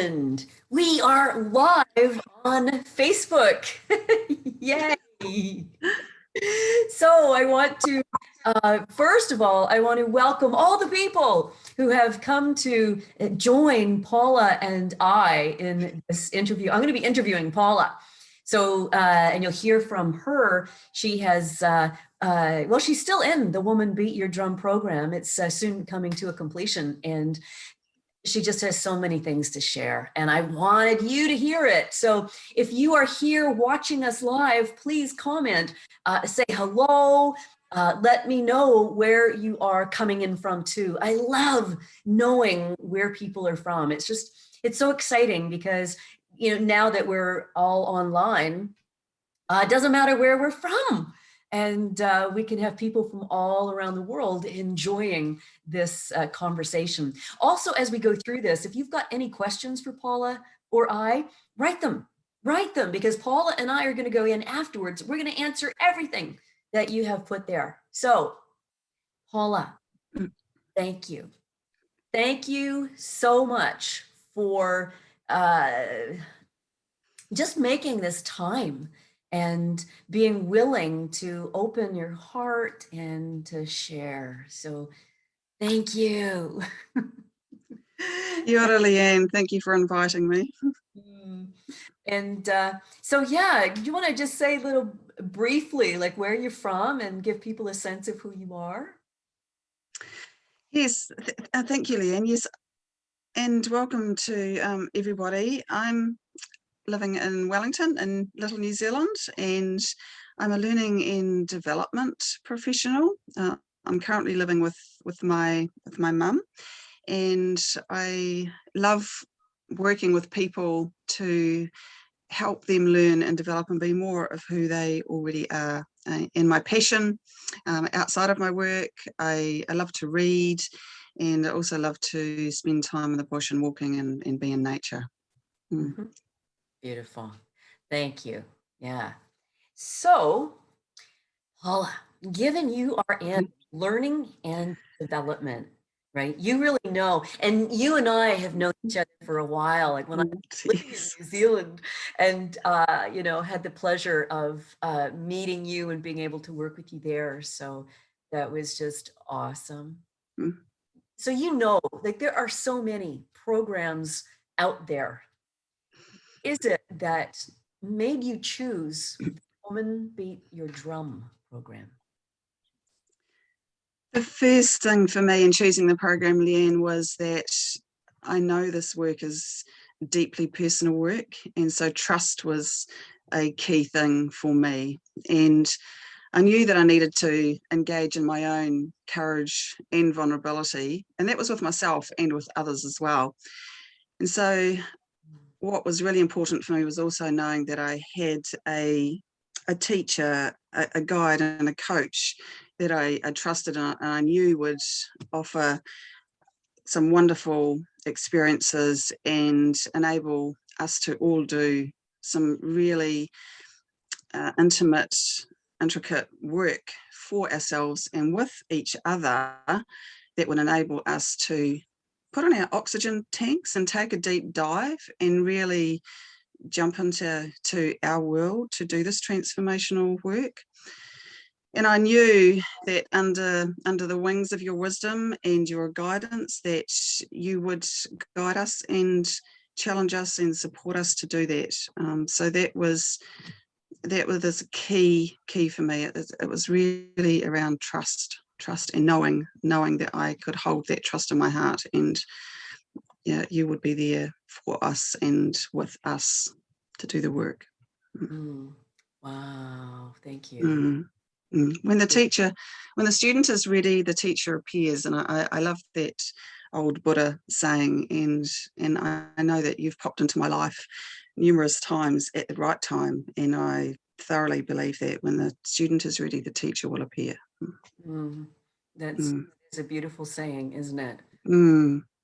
happened. We are live on Facebook. Yay. So I want to, first of all, I want to welcome all the people who have come to join Paula and I in this interview. I'm going to be interviewing Paula. So, and you'll hear from her. She has, well, she's still in the Woman Beat Your Drum program. It's soon coming to a completion. And she just has so many things to share, and I wanted you to hear it. So if you are here watching us live, please comment, say hello, let me know where you are coming in from too. I love knowing where people are from. It's so exciting because, you know, now that we're all online, it doesn't matter where we're from. And we can have people from all around the world enjoying this conversation. Also, as we go through this, if you've got any questions for Paula or I, write them, because Paula and I are going to go in afterwards. We're going to answer everything that you have put there. So, Paula, thank you. Thank you so much for just making this time and being willing to open your heart and to share. So thank you. Kia ora, Leanne. Thank you for inviting me. And so, yeah, do you want to just say a little briefly, like where you're from and give people a sense of who you are? Yes, thank you, Leanne. Yes, and welcome to everybody. I'm living in Wellington in Little New Zealand, and I'm a learning and development professional. I'm currently living with my mum, and I love working with people to help them learn and develop and be more of who they already are. And my passion outside of my work, I love to read, and I also love to spend time in the bush and walking and be in nature. Mm-hmm. Beautiful. Thank you. Yeah. So, Paula, given you are in learning and development, right? You really know, and you and I have known each other for a while. Like when I was living in New Zealand, and you know, had the pleasure of meeting you and being able to work with you there. So that was just awesome. Mm. So you know, like there are so many programs out there. Is it that made you choose the Woman Beat Your Drum program? The first thing for me in choosing the program, Leanne, was that I know this work is deeply personal work, and so trust was a key thing for me. And I knew that I needed to engage in my own courage and vulnerability, and that was with myself and with others as well. And so what was really important for me was also knowing that I had a teacher, a guide and a coach that I trusted and I knew would offer some wonderful experiences and enable us to all do some really intimate, intricate work for ourselves and with each other that would enable us to put on our oxygen tanks and take a deep dive and really jump into our world to do this transformational work. And I knew that under the wings of your wisdom and your guidance that you would guide us and challenge us and support us to do that. So that was this key for me. It was really around trust and knowing that I could hold that trust in my heart, and yeah, you would be there for us and with us to do the work. Wow, thank you. When the student is ready, the teacher appears, and I love that old Buddha saying, and I know that you've popped into my life numerous times at the right time, and I thoroughly believe that when the student is ready, the teacher will appear. That's a beautiful saying, isn't it?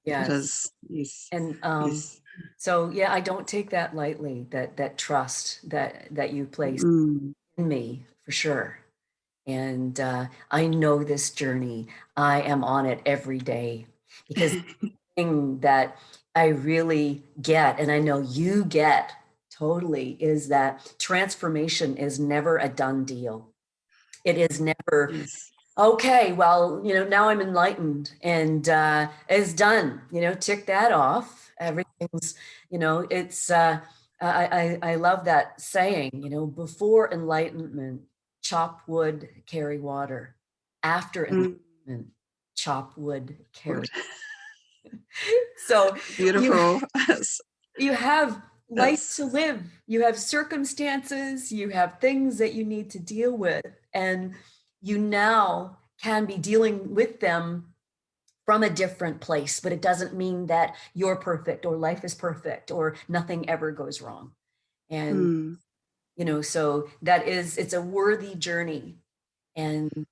Yes. It is. Yes. And yes. So yeah, I don't take that lightly, that trust that you place in me, for sure. And I know this journey. I am on it every day, because the thing that I really get, and I know you get totally, is that transformation is never a done deal. It is never, Yes. okay, well, now I'm enlightened and it's done, tick that off. Everything's, it's, I love that saying, before enlightenment, chop wood, carry water. After Mm, enlightenment, chop wood, good. carry. So you Beautiful. you have life It's to live, you have circumstances, you have things that you need to deal with, and you now can be dealing with them from a different place. But it doesn't mean that you're perfect or life is perfect or nothing ever goes wrong. And mm, so it's a worthy journey, and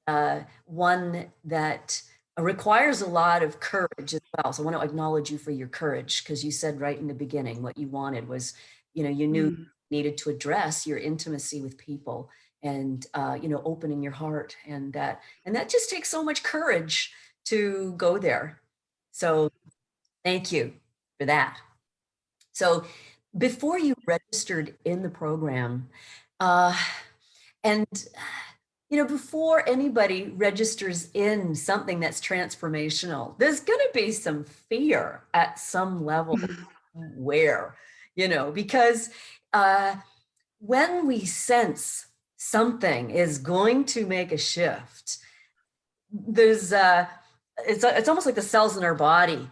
one that requires a lot of courage as well. So I want to acknowledge you for your courage, because you said right in the beginning what you wanted was, you knew you mm. needed to address your intimacy with people, and opening your heart, and that just takes so much courage to go there. So thank you for that. So before you registered in the program, uh, and before anybody registers in something that's transformational, there's going to be some fear at some level, where, because uh, when we sense something is going to make a shift, there's it's almost like the cells in our body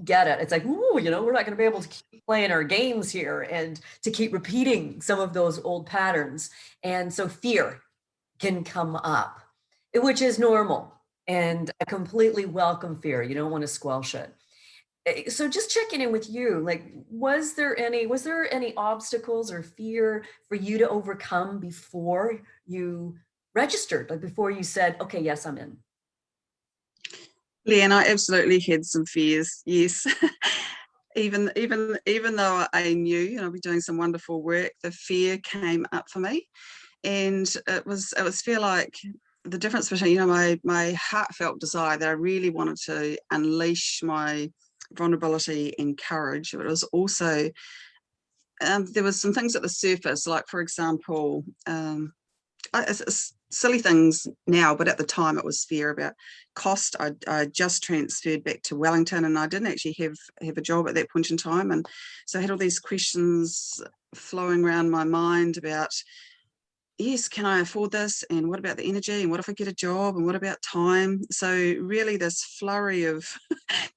get it. It's like, ooh, we're not going to be able to keep playing our games here and to keep repeating some of those old patterns. And so fear can come up, which is normal. And I completely welcome fear. You don't want to squelch it. So just checking in with you, like, was there any obstacles or fear for you to overcome before you registered, like before you said, okay, yes, I'm in? Leanne, I absolutely had some fears. Yes. Even though I knew I'd be doing some wonderful work, the fear came up for me. And it was feel like the difference between my heartfelt desire that I really wanted to unleash my vulnerability and courage, but it was also there was some things at the surface, like for example, it's silly things now, but at the time it was fear about cost. I just transferred back to Wellington, and I didn't actually have a job at that point in time, and so I had all these questions flowing around my mind about, yes, can I afford this? And what about the energy? And what if I get a job? And what about time? So really this flurry of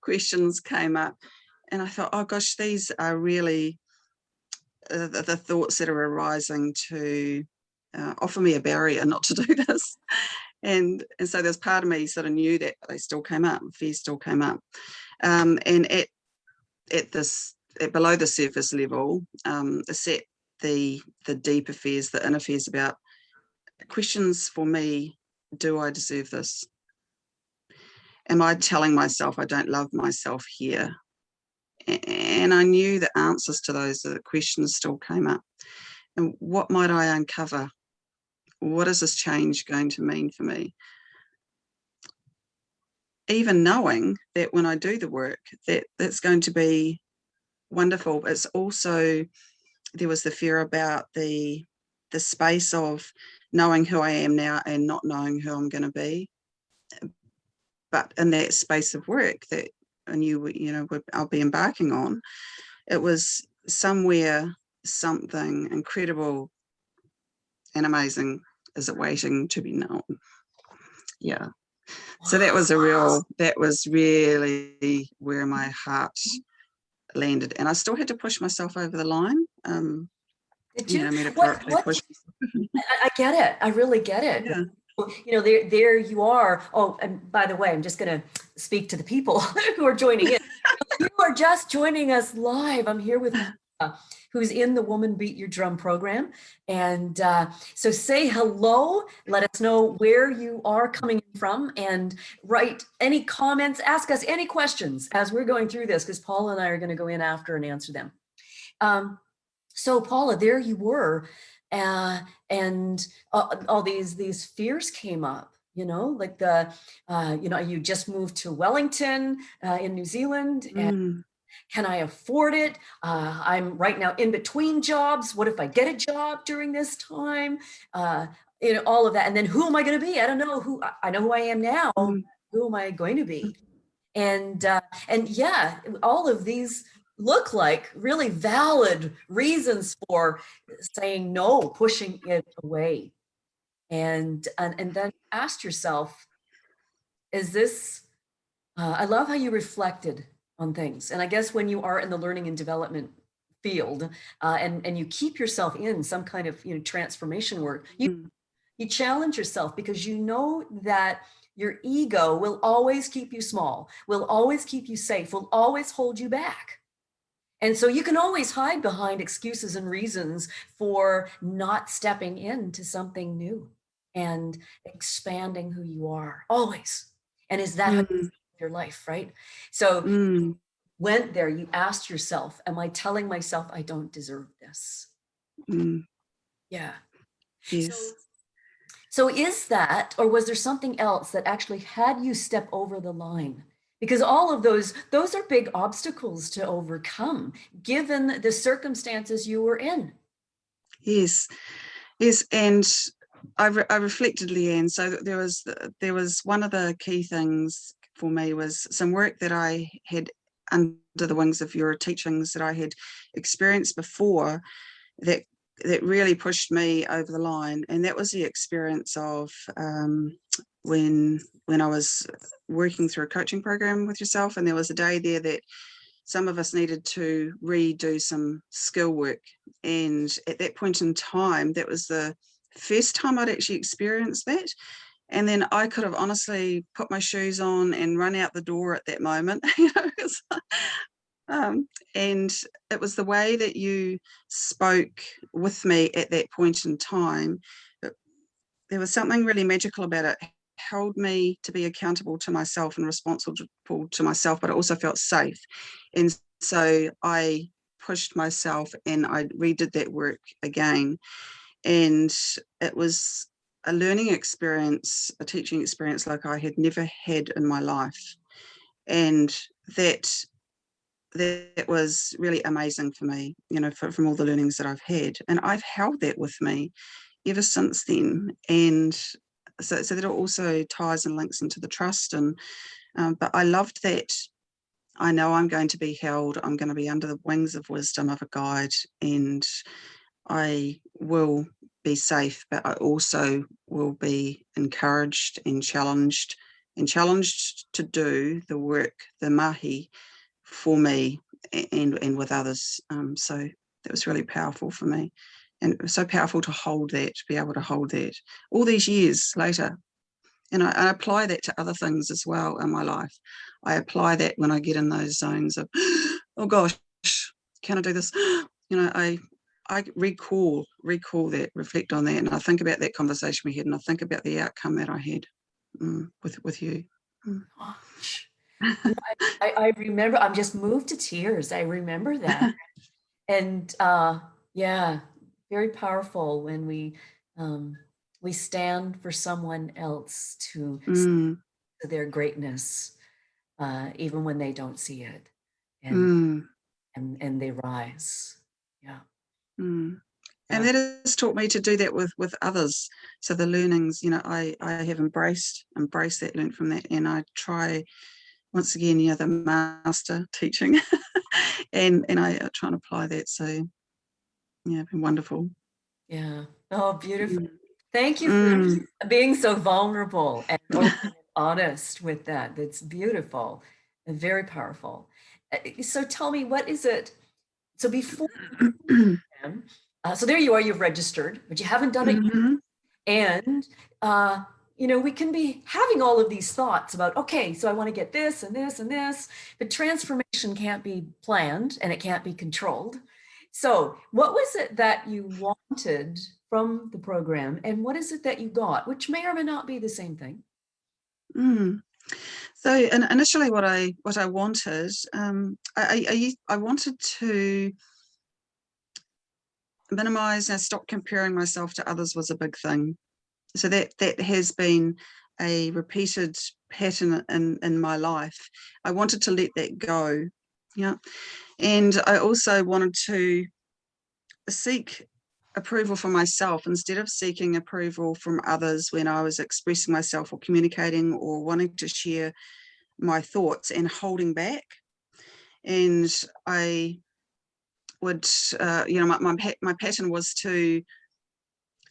questions came up. And I thought, oh gosh, these are really the thoughts that are arising to offer me a barrier not to do this. And so there's part of me sort of knew that they still came up, fears still came up. And at this, at below the surface level, set the deeper fears, the inner fears about questions for me. Do I deserve this? Am I telling myself I don't love myself here? And I knew the answers to those the questions still came up. And what might I uncover? What is this change going to mean for me? Even knowing that when I do the work, that's going to be wonderful. It's also, there was the fear about the space of knowing who I am now and not knowing who I'm going to be. But in that space of work that I knew, I'll be embarking on, it was somewhere something incredible and amazing is awaiting to be known. Yeah. So that was really where my heart landed. And I still had to push myself over the line, Did you? metaphorically What push. I get it. I really get it. Yeah. There you are. Oh, and by the way, I'm just going to speak to the people who are joining in. You are just joining us live. I'm here with Paula, who's in the Woman Beat Your Drum program. And so say hello. Let us know where you are coming from, and write any comments. Ask us any questions as we're going through this, because Paula and I are going to go in after and answer them. So Paula, there you were, and all these fears came up. Like you just moved to Wellington in New Zealand, and Mm. Can I afford it? I'm right now in between jobs. What if I get a job during this time? All of that. And then who am I going to be? I don't know who. I know who I am now. Mm, Who am I going to be? And yeah, all of these look like really valid reasons for saying no, pushing it away. And then ask yourself, is this I love how you reflected on things. And I guess when you are in the learning and development field, and you keep yourself in some kind of transformation work, mm, you challenge yourself because you know that your ego will always keep you small, will always keep you safe, will always hold you back. And so you can always hide behind excuses and reasons for not stepping into something new and expanding who you are, always. And is that how you mm, live your life, right? So mm, went there, you asked yourself, am I telling myself I don't deserve this? mm, Yeah. yes. So so is that, or was there something else that actually had you step over the line? Because all of those are big obstacles to overcome, given the circumstances you were in. Yes, yes, and I reflected, Leanne. So there was one of the key things for me was some work that I had under the wings of your teachings that I had experienced before that really pushed me over the line, and that was the experience of when I was working through a coaching program with yourself, and there was a day there that some of us needed to redo some skill work. And at that point in time, that was the first time I'd actually experienced that. And then I could have honestly put my shoes on and run out the door at that moment. Um, and it was the way that you spoke with me at that point in time. There was something really magical about it. It held me to be accountable to myself and responsible to myself, but I also felt safe. And so I pushed myself and I redid that work again. And it was a learning experience, a teaching experience like I had never had in my life. And that that was really amazing for me, from all the learnings that I've had. And I've held that with me ever since then. And so that also ties and links into the trust. And but I loved that. I know I'm going to be held. I'm going to be under the wings of wisdom of a guide, and I will be safe. But I also will be encouraged and challenged to do the work, the mahi, for me and with others. So that was really powerful for me. And it was so powerful to hold that, to be able to hold that all these years later. And I apply that to other things as well in my life. I apply that when I get in those zones of, oh gosh, can I do this? I recall that, reflect on that, and I think about that conversation we had, and I think about the outcome that I had with you. Mm. Gosh. I remember, I'm just moved to tears. I remember that. And yeah, very powerful when we stand for someone else to see Mm, their greatness, even when they don't see it, and mm, and they rise. Yeah, mm. And yeah, that has taught me to do that with others. So the learnings, I have embraced that, learned from that, and I try once again, the master teaching, and I try and apply that. So yeah, been wonderful. yeah. Oh, beautiful. Mm, Thank you for mm, being so vulnerable and open and honest with that. That's beautiful and very powerful. So tell me, what is it? So before them, so there you are, you've registered, but you haven't done it yet. mhm, And we can be having all of these thoughts about, okay, so I want to get this and this and this, but transformation can't be planned and it can't be controlled. So what was it that you wanted from the program, and what is it that you got, which may or may not be the same thing? mm. So initially, what I wanted, I wanted to minimize and stop comparing myself to others was a big thing. So that has been a repeated pattern in my life. I wanted to let that go. Yeah. And I also wanted to seek approval for myself instead of seeking approval from others when I was expressing myself or communicating or wanting to share my thoughts and holding back. And I would, my pattern was to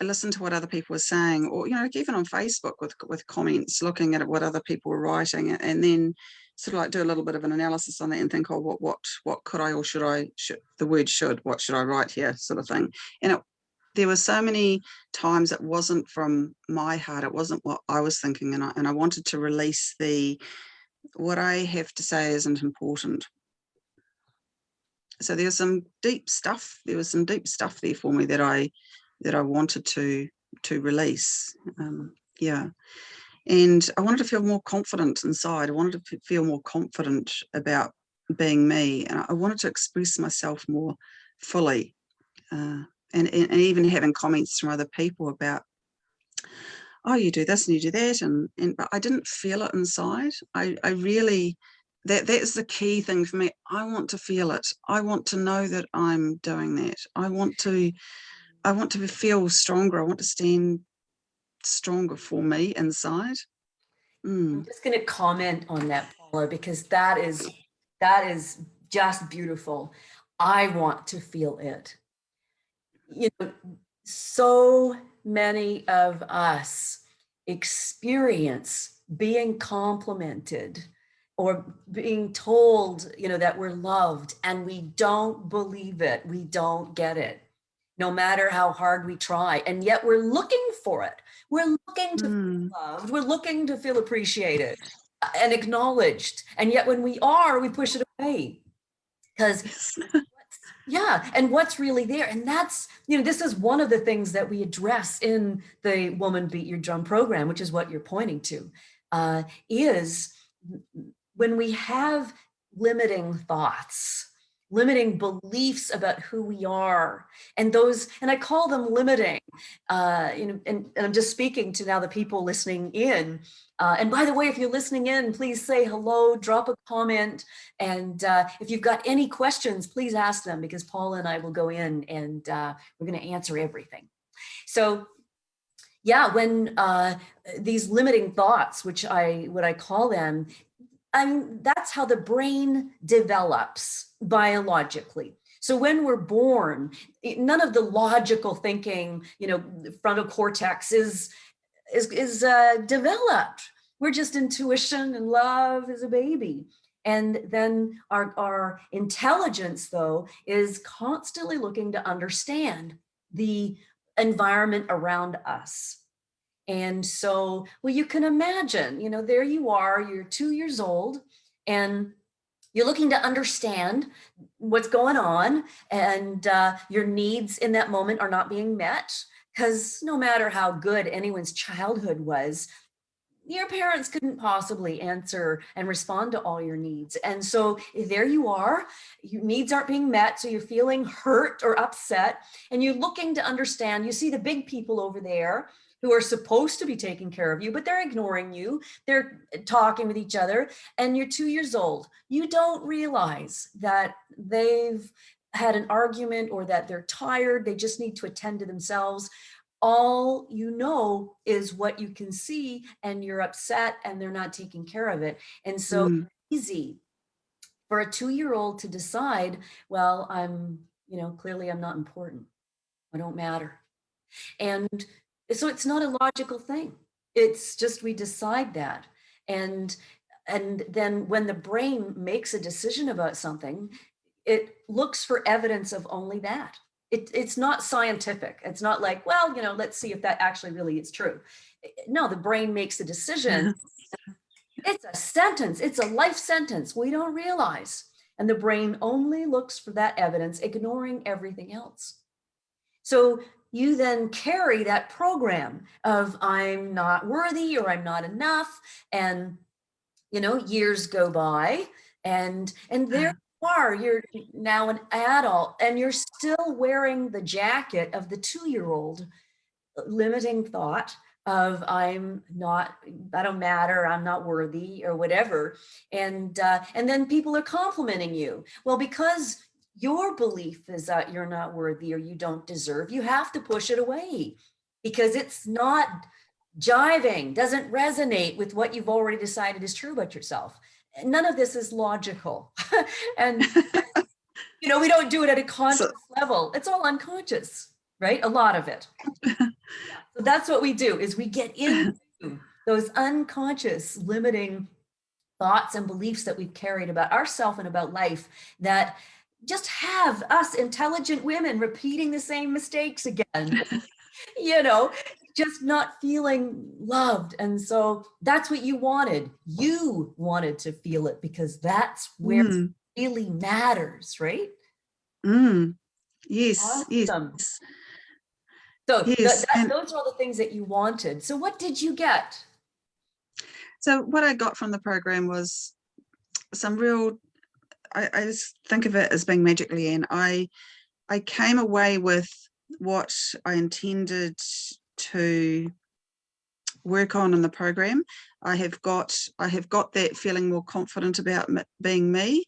listen to what other people were saying, or even on Facebook with comments, looking at what other people were writing, and then sort of like do a little bit of an analysis on that and think, oh, what could I, or the word should, what should I write here, sort of thing. And there were so many times it wasn't from my heart, it wasn't what I was thinking, and I wanted to release what I have to say isn't important. So there was some deep stuff. There was some deep stuff there for me that I wanted to release. Yeah, and I wanted to feel more confident inside. I wanted to feel more confident about being me, and I wanted to express myself more fully. And even having comments from other people about, oh, you do this and you do that, but I didn't feel it inside. I really, that's the key thing for me. I want to feel it. I want to know that I'm doing that. I want to feel stronger. I want to stand stronger for me inside. I'm just going to comment on that, Paula, because that is just beautiful. I want to feel it. You know, so many of us experience being complimented or being told, that we're loved, and we don't believe it. We don't get it, no matter how hard we try. And yet we're looking for it. We're looking to feel loved. We're looking to feel appreciated and acknowledged. And yet when we are, we push it away because yeah, and what's really there? And that's, this is one of the things that we address in the Woman Beat Your Drum program, which is what you're pointing to, is when we have limiting thoughts, limiting beliefs about who we are, and I call them limiting, and I'm just speaking to now the people listening in. And by the way, if you're listening in, please say hello, drop a comment. And if you've got any questions, please ask them, because Paula and I will go in and we're going to answer everything. So yeah, when these limiting thoughts, what I call them, that's how the brain develops biologically. So when we're born, none of the logical thinking, frontal cortex is developed. We're just intuition and love as a baby. And then our intelligence, though, is constantly looking to understand the environment around us. And so, well, you can imagine, there you are, you're 2 years old, and you're looking to understand what's going on, and your needs in that moment are not being met, because no matter how good anyone's childhood was, your parents couldn't possibly answer and respond to all your needs. And so there you are, your needs aren't being met, so you're feeling hurt or upset, and you're looking to understand. You see the big people over there who are supposed to be taking care of you, but they're ignoring you. They're talking with each other, and you're 2 years old. You don't realize that they've had an argument or that they're tired. They just need to attend to themselves. All you know is what you can see, and you're upset and they're not taking care of it. And so easy for a 2-year-old to decide, well, clearly I'm not important. I don't matter. And so it's not a logical thing. It's just, we decide that. And then when the brain makes a decision about something, it looks for evidence of only that. It's not scientific. It's not like, well, let's see if that actually really is true. No, the brain makes a decision. It's a sentence. It's a life sentence. We don't realize. And the brain only looks for that evidence, ignoring everything else. So you then carry that program of I'm not worthy or I'm not enough. And, years go by, and there are, you're now an adult, and you're still wearing the jacket of the 2-year-old, limiting thought. of I don't matter, I'm not worthy or whatever. And then people are complimenting you. Well, because your belief is that you're not worthy or you don't deserve, you have to push it away because it's not jiving, doesn't resonate with what you've already decided is true about yourself. None of this is logical. And we don't do it at a conscious So, level. It's all unconscious, right? A lot of it. So that's what we do is we get into those unconscious limiting thoughts and beliefs that we've carried about ourselves and about life that just have us intelligent women repeating the same mistakes again, you know, just not feeling loved. And so that's what you wanted. You wanted to feel it because that's where mm, it really matters, right? mm, yes, yes, Awesome. So yes. And those are all the things that you wanted. So what did you get? so what I got from the program was some real, I just think of it as being magic, Leanne. I came away with what I intended to work on in the program. I have got that feeling more confident about being me.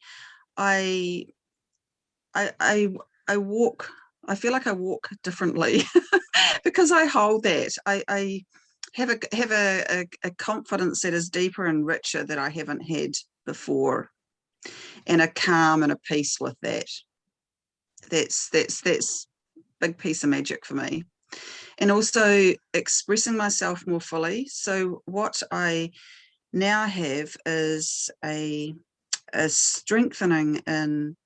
I I I I walk. I feel like I walk differently because I hold that. I have a confidence that is deeper and richer that I haven't had before, and a calm and a peace with that. That's big piece of magic for me. And also expressing myself more fully. So what I now have is a strengthening in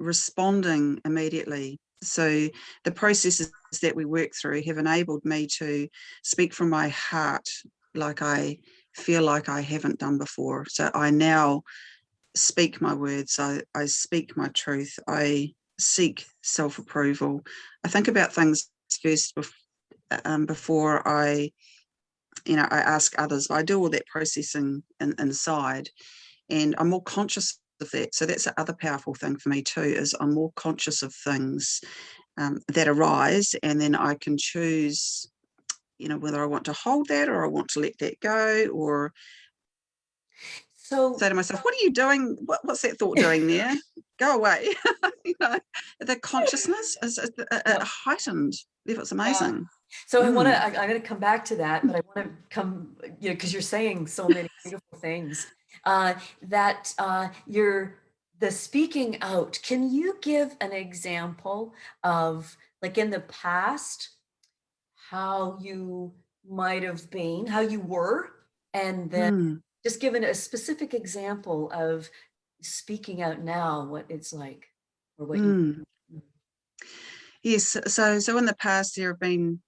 responding immediately. So the processes that we work through have enabled me to speak from my heart like I feel like I haven't done before. So I now speak my words, I speak my truth, I seek self-approval. I think about things first before I ask others. I do all that processing inside, and I'm more conscious of that. So that's the other powerful thing for me too, is I'm more conscious of things that arise, and then I can choose, whether I want to hold that or I want to let that go, or So say to myself, what are you doing? What's that thought doing there? Go away. you know, the consciousness is yeah, heightened. It's yeah. amazing. So Mm, I'm going to come back to that, but I want to come, because you're saying so many beautiful things. That you're the speaking out. Can you give an example of, like, in the past, how you might have been, how you were, and then mm, just given a specific example of speaking out now, what it's like, or what you. mm. Yes, so in the past there have been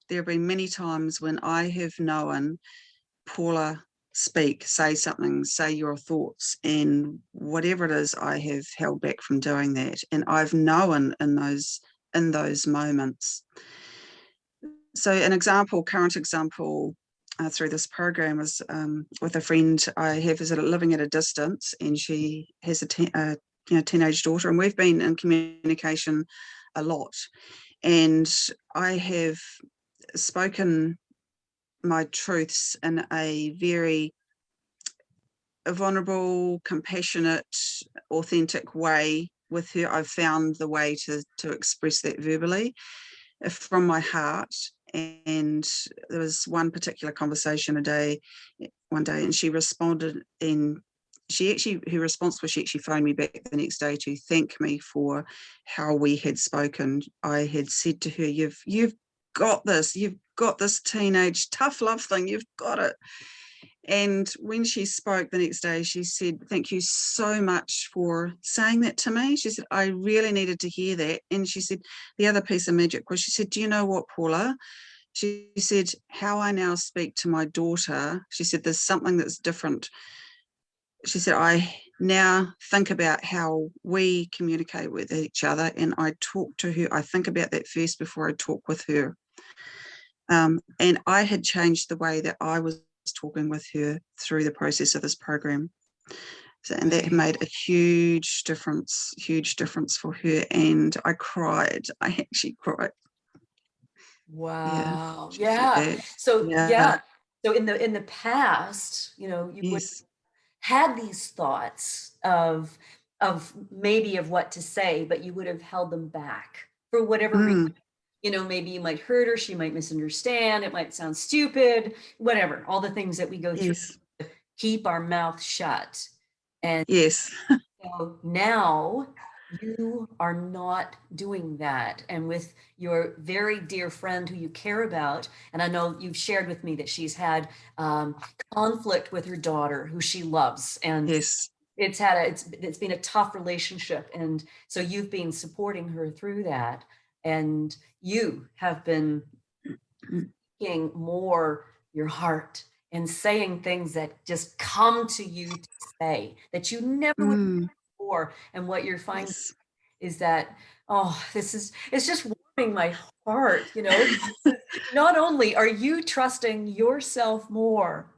many times when I have known, Paula, speak, say something, say your thoughts, and whatever it is, I have held back from doing that, and I've known in those moments. So an example, current example. Through this program was with a friend I have who's living at a distance, and she has a teenage daughter, and we've been in communication a lot. And I have spoken my truths in a very vulnerable, compassionate, authentic way with her. I've found the way to express that verbally from my heart. And there was one particular conversation one day, and she responded, and her response was she actually phoned me back the next day to thank me for how we had spoken. I had said to her, you've got this, teenage tough love thing, you've got it. And when she spoke the next day, she said, thank you so much for saying that to me. She said, I really needed to hear that. And she said, the other piece of magic was, she said, do you know what, Paula? She said, how I now speak to my daughter, she said, there's something that's different. She said, I now think about how we communicate with each other, and I talk to her. I think about that first before I talk with her. And I had changed the way that I was talking with her through the process of this program. So, and that Right. made a huge difference for her. And I cried. I actually cried. Yeah, Wow. she said Yeah. that. So Yeah. yeah. So in the past, you know, you would Yes. had these thoughts of maybe of what to say, but you would have held them back for whatever reason. Mm. You know, maybe you might hurt her, she might misunderstand, it might sound stupid, whatever, all the things that we go through, Yes. keep our mouth shut. And Yes. so now you are not doing that. And with your very dear friend who you care about, and I know you've shared with me that she's had conflict with her daughter who she loves. And Yes. it's been a tough relationship. And so you've been supporting her through that. And you have been speaking more your heart and saying things that just come to you to say that you never would Mm. before. And what you're finding Yes. is that, oh, it's just warming my heart, you know. Not only are you trusting yourself more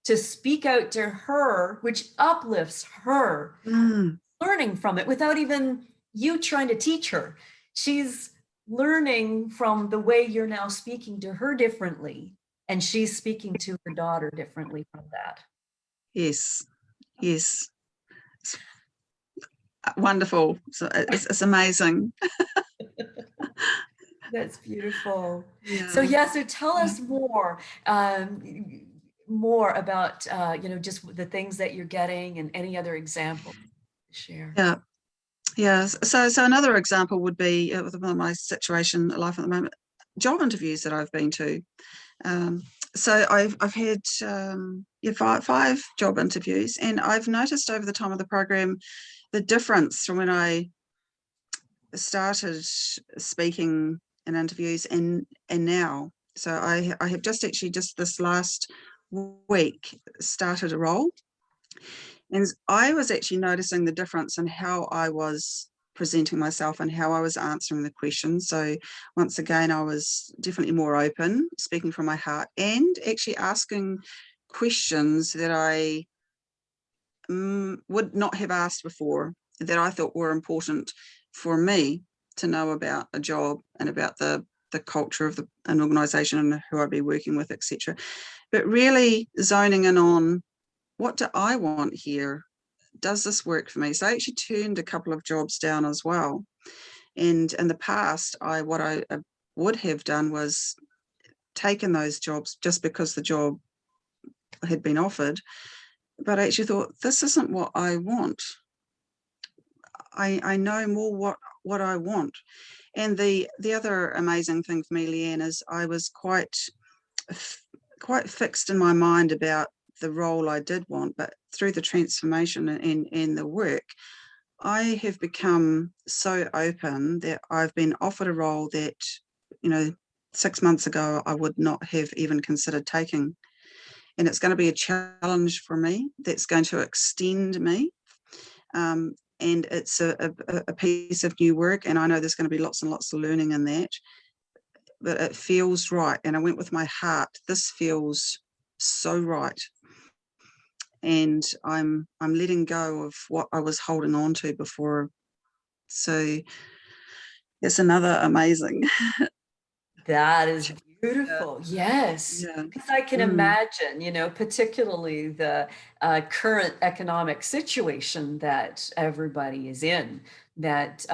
to speak out to her, which uplifts her, Mm. learning from it without even you trying to teach her. She's learning from the way you're now speaking to her differently, and she's speaking to her daughter differently from that. Yes. Yes. It's wonderful. So it's amazing. That's beautiful. So Yeah. yeah, so tell us more about you know, just the things that you're getting and any other examples to share. Yeah. Yeah. So another example would be with my situation in life at the moment, job interviews that I've been to. Um, so I've had yeah, five job interviews, and I've noticed over the time of the program the difference from when I started speaking in interviews and now. So I have just actually just this last week started a role, and I was actually noticing the difference in how I was presenting myself and how I was answering the questions. So once again, I was definitely more open, speaking from my heart, and actually asking questions that I would not have asked before, that I thought were important for me to know about a job and about the culture of an organisation and who I'd be working with, etc. But really zoning in on, what do I want here? Does this work for me? So I actually turned a couple of jobs down as well. And in the past, what I would have done was taken those jobs just because the job had been offered. But I actually thought, this isn't what I want. I know more what I want. And the other amazing thing for me, Leanne, is I was quite fixed in my mind about the role I did want, but through the transformation and the work, I have become so open that I've been offered a role that, you know, 6 months ago I would not have even considered taking. And it's going to be a challenge for me that's going to extend me. And it's a piece of new work. And I know there's going to be lots and lots of learning in that, but it feels right. And I went with my heart. This feels so right. And I'm letting go of what I was holding on to before. So it's another amazing. That is Yeah. beautiful. Yes. Yeah. Because I can Mm. imagine, you know, particularly the current economic situation that everybody is in, that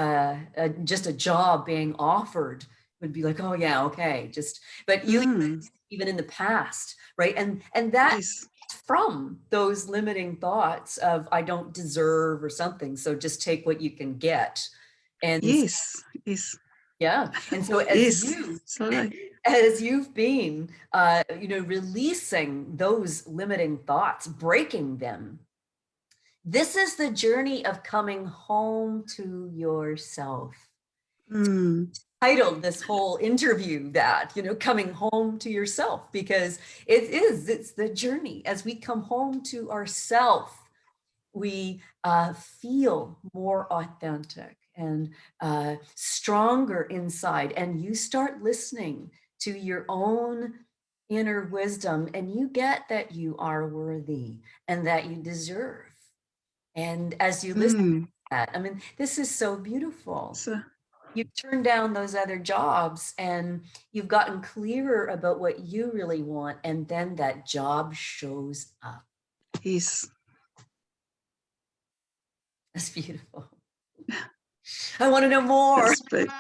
just a job being offered would be like, oh yeah, okay, just, but you Mm. even in the past, right? And that Yes. from those limiting thoughts of I don't deserve or something, so just take what you can get. And Yes. Yes. yeah, and so Yes. Absolutely. as you've been, you know, releasing those limiting thoughts, breaking them, this is the journey of coming home to yourself. Mm. Titled this whole interview that, you know, coming home to yourself, because it's the journey as we come home to ourself. We feel more authentic and stronger inside. And you start listening to your own inner wisdom, and you get that you are worthy and that you deserve. And as you listen to Mm. that, I mean, this is so beautiful. So, you've turned down those other jobs and you've gotten clearer about what you really want, and then that job shows up. Yes. That's beautiful. I want to know more. It's big.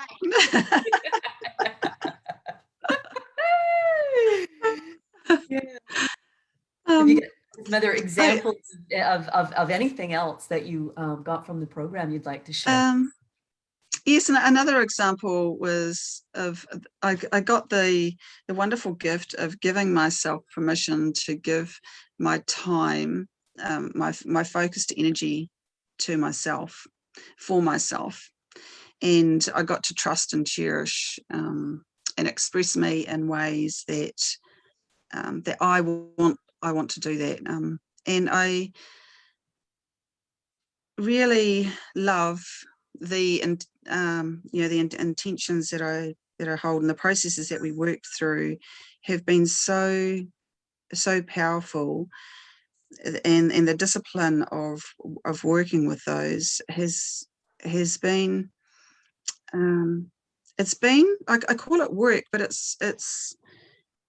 Yeah. Have you got some other I, examples of anything else that you got from the program you'd like to share? yes, and another example was of I got the wonderful gift of giving myself permission to give my time, my focused energy to myself, for myself, and I got to trust and cherish and express me in ways that that I want to do that, and I really love the the intentions that I hold, and the processes that we work through have been so powerful, and the discipline of working with those has been it's been I call it work, but it's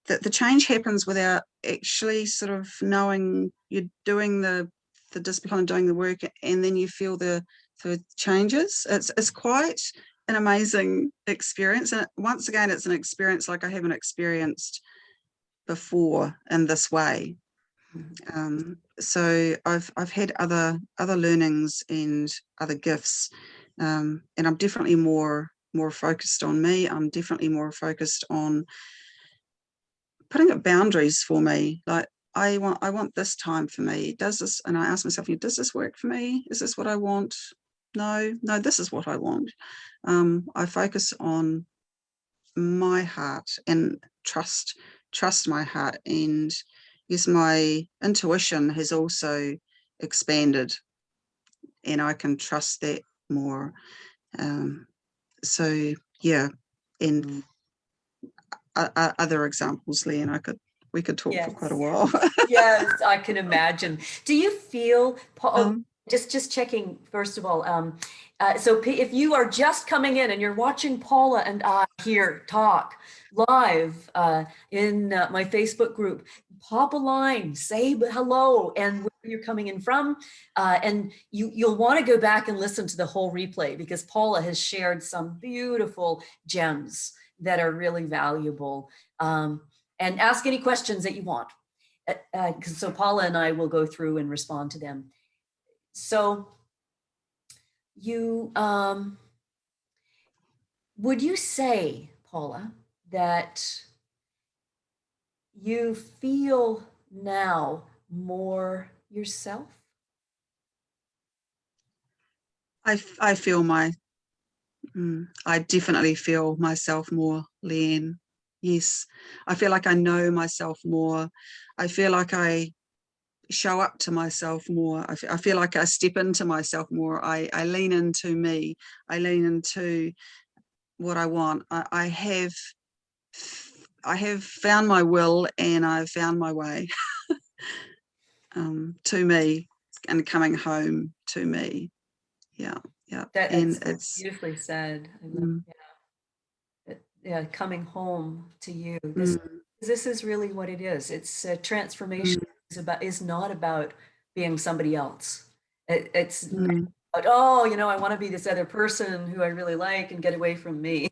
that the change happens without actually sort of knowing you're doing the discipline and doing the work, and then you feel the changes. It's quite an amazing experience, and once again, it's an experience like I haven't experienced before in this way. So I've had other learnings and other gifts, and I'm definitely more focused on me. I'm definitely more focused on putting up boundaries for me. Like I want this time for me. Does this? And I ask myself, does this work for me? Is this what I want? No, this is what I want. I focus on my heart and trust my heart, and yes, my intuition has also expanded, and I can trust that more. So yeah, and other examples, Lee, and we could talk for quite a while. Yes, I can imagine. Do you feel, Paul, Um, just checking, first of all, so if you are just coming in and you're watching Paula and I here talk live in my Facebook group, pop a line, say hello and where you're coming in from. And you'll want to go back and listen to the whole replay, because Paula has shared some beautiful gems that are really valuable. And ask any questions that you want. So Paula and I will go through and respond to them. So you, would you say, Paula, that you feel now more yourself? I feel I definitely feel myself more, Leanne. Yes, I feel like I know myself more. I feel like I show up to myself more. I feel like I step into myself more. I lean into me. I lean into what I want. I have found my will, and I've found my way to me, and coming home to me. Yeah, yeah, and That's it's beautifully said. I love, mm, yeah, coming home to you. mm, This is really what it is. It's transformation mm, is not about being somebody else. It's mm. about, oh, I want to be this other person who I really like and get away from me.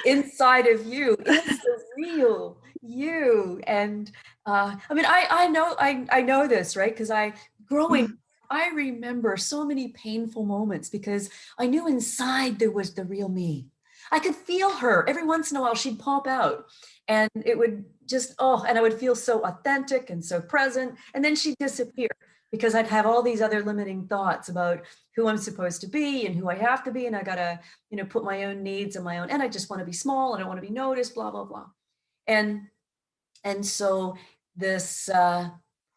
Inside of you is the real you. And I mean, I know this, right? Because Mm, I remember so many painful moments because I knew inside there was the real me. I could feel her every once in a while. She'd pop out, and it would just, and I would feel so authentic and so present. And then she'd disappear because I'd have all these other limiting thoughts about who I'm supposed to be and who I have to be. And I got to, put my own needs and my own, and I just want to be small. I don't want to be noticed, blah, blah, blah. And, and so this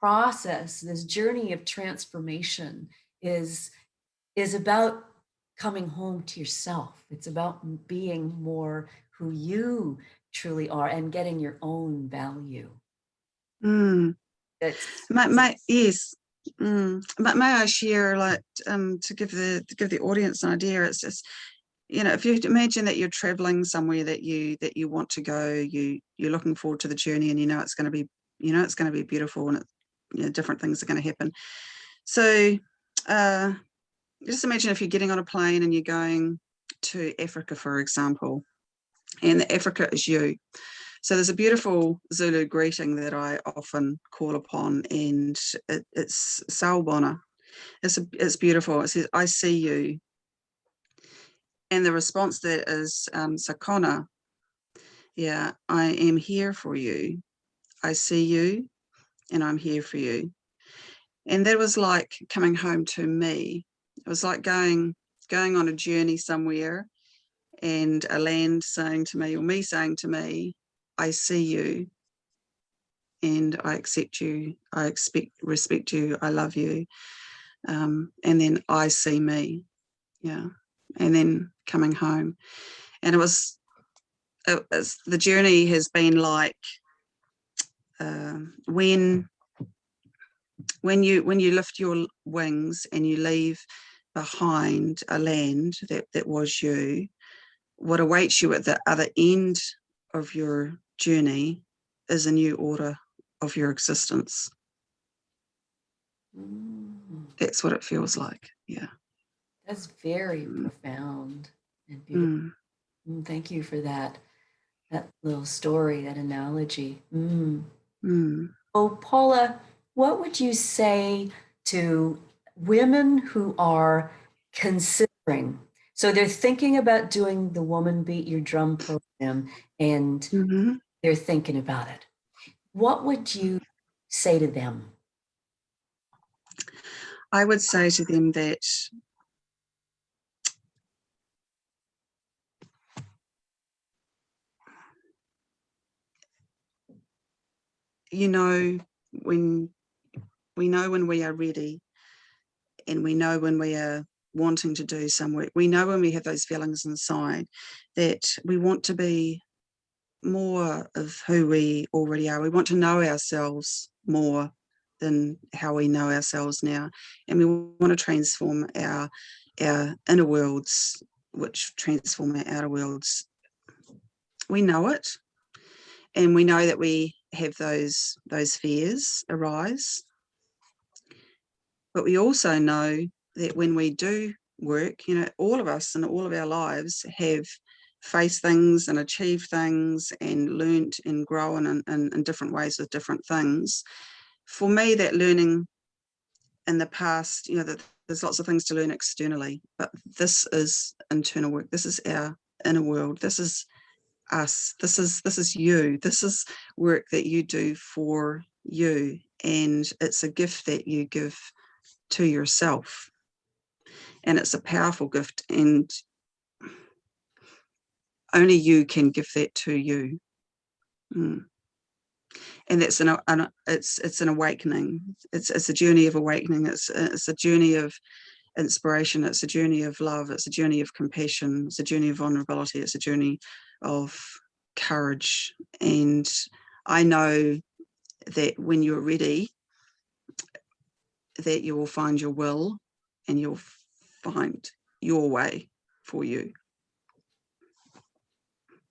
process, this journey of transformation is about coming home to yourself. It's about being more who you truly are and getting your own value. mm. That's Yes, But may I share, like, to give the audience an idea? It's just, if you imagine that you're traveling somewhere that you want to go, you're looking forward to the journey, and it's going to be, beautiful, and different things are going to happen. So just imagine if you're getting on a plane and you're going to Africa, for example, and Africa is you. So there's a beautiful Zulu greeting that I often call upon, and it's Sawubona. It's beautiful. It says, "I see you," and the response to that is Sakona. Yeah, I am here for you. I see you, and I'm here for you. And that was like coming home to me. It was like going on a journey somewhere, and a land saying to me, or me saying to me, "I see you, and I accept you. I respect you. I love you." And then I see me. Yeah. And then coming home. And the journey has been like, when you lift your wings and you leave behind a land that was you, what awaits you at the other end of your journey is a new order of your existence. That's what it feels like. Yeah. That's very profound and beautiful. Thank you for that little story, that analogy. Oh, Paula, what would you say to women who are considering? So they're thinking about doing the Woman Beat Your Drum program, and they're thinking about it. What would you say to them? I would say to them that when when we are ready, and we know when we are wanting to do some work, we know when we have those feelings inside that we want to be more of who we already are. We want to know ourselves more than how we know ourselves now, and we want to transform our inner worlds, which transform our outer worlds. We know it, and we know that we have those fears arise, but we also know that when we do work, all of us in all of our lives have faced things and achieved things and learnt and grown in different ways with different things. For me, that learning in the past, that there's lots of things to learn externally, but this is internal work. This is our inner world. This is us. This is you. This is work that you do for you, and it's a gift that you give to yourself, and it's a powerful gift, and only you can give that to you. And that's it's an awakening. It's a journey of awakening. It's a journey of inspiration. It's a journey of love. It's a journey of compassion. It's a journey of vulnerability. It's a journey of courage. And I know that when you're ready, that you will find your will, and you'll find your way for you.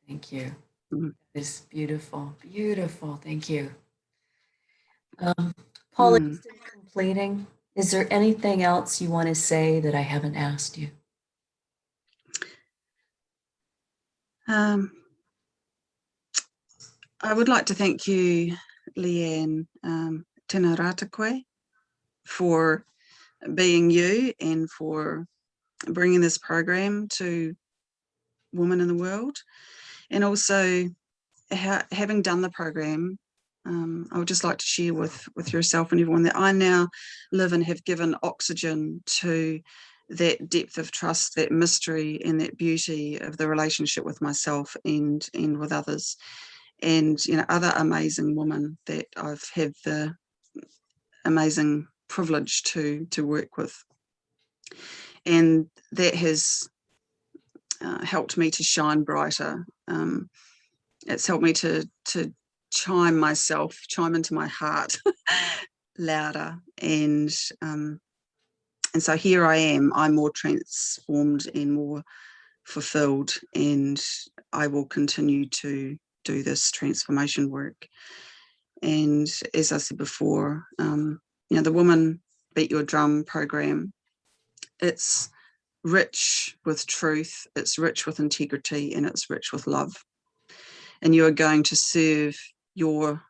Thank you. It's beautiful, beautiful. Thank you. Paula, just in completing, is there anything else you want to say that I haven't asked you? I would like to thank you, Leanne, tēnā rata koe, for being you and for bringing this program to women in the world. And also, having done the program, I would just like to share with yourself and everyone that I now live and have given oxygen to that depth of trust, that mystery, and that beauty of the relationship with myself and with others, and other amazing women that I've had the amazing privilege to work with, and that has helped me to shine brighter. It's helped me to chime into my heart louder, and so here I am. I'm more transformed and more fulfilled, and I will continue to do this transformation work. And as I said before, the Woman Beat Your Drum program, it's rich with truth, it's rich with integrity, and it's rich with love. And you are going to serve your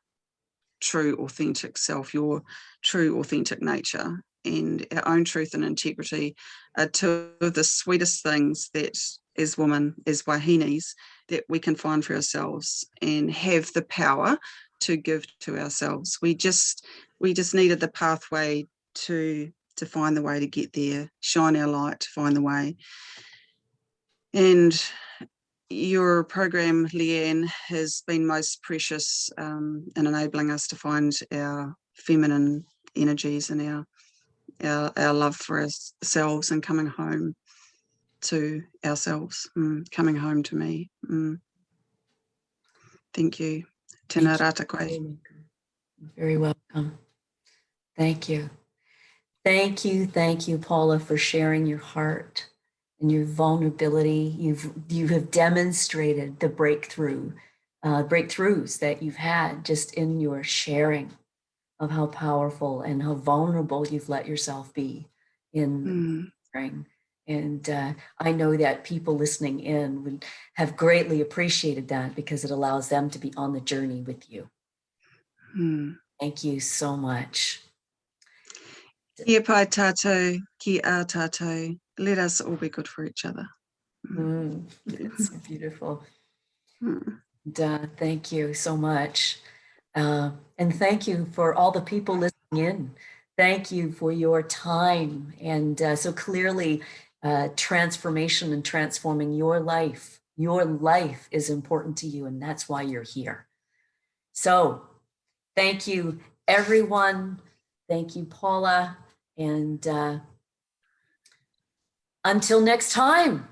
true, authentic self, your true, authentic nature. And our own truth and integrity are two of the sweetest things that, as women, as wahinis, that we can find for ourselves and have the power to give to ourselves. We just needed the pathway to find the way to get there, shine our light to find the way. And your program, Leanne, has been most precious in enabling us to find our feminine energies and our love for ourselves and coming home to ourselves, coming home to me. Thank you. Tēnā rāta koe. You're very welcome. Thank you. Thank you, Paula, for sharing your heart and your vulnerability. You have demonstrated the breakthroughs that you've had just in your sharing of how powerful and how vulnerable you've let yourself be in sharing. And I know that people listening in would have greatly appreciated that because it allows them to be on the journey with you. Thank you so much. Kia pai tātou, ki a tātou. Let us all be good for each other. It's beautiful. Thank you so much. And thank you for all the people listening in. Thank you for your time. And so clearly, transformation and transforming your life is important to you, and that's why you're here. So thank you, everyone. Thank you, Paula. And until next time.